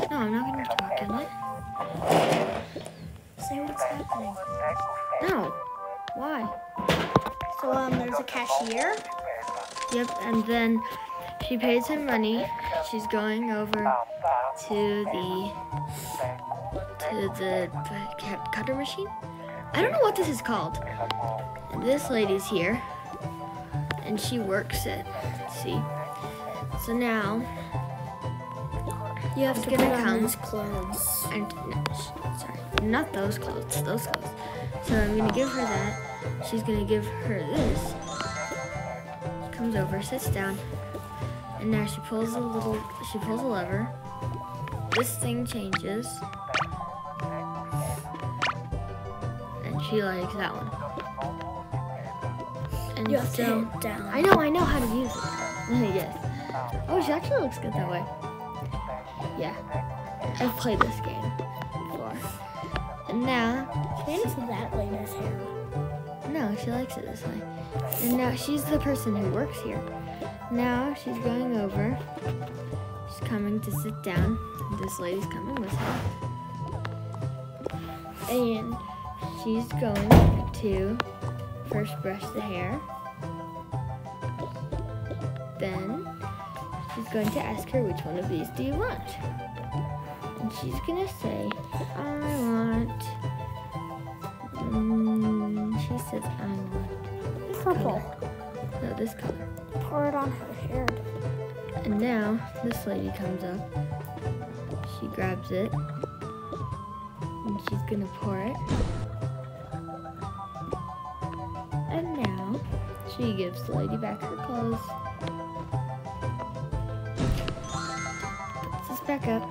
No, I'm not gonna talk in it. Say what's happening. No. Why? So there's a cashier. Yep, and then she pays him money. She's going over to the cutter machine. I don't know what this is called. And this lady's here, and she works it. See? So now You have He's to gonna put on come. these clothes. and no, sorry, not those clothes. Those clothes. So I'm gonna give her that. She's gonna give her this. She comes over, sits down, and now she pulls a lever. This thing changes, and she likes that one. And You have to so hit down. I know how to use it. Yes. Oh, she actually looks good that way. Yeah, I've played this game before. And now, She into that lady's hair. no, she likes it this way. And now she's the person who works here. Now she's going over. She's coming to sit down. And this lady's coming with her. And she's going to first brush the hair. Then she's going to ask her, which one of these do you want? And she's gonna say, I want, she says, I want Purple. no, this color. Pour it on her hair. And now this lady comes up. She grabs it and she's gonna pour it. And now she gives the lady back her clothes. Puts this back up.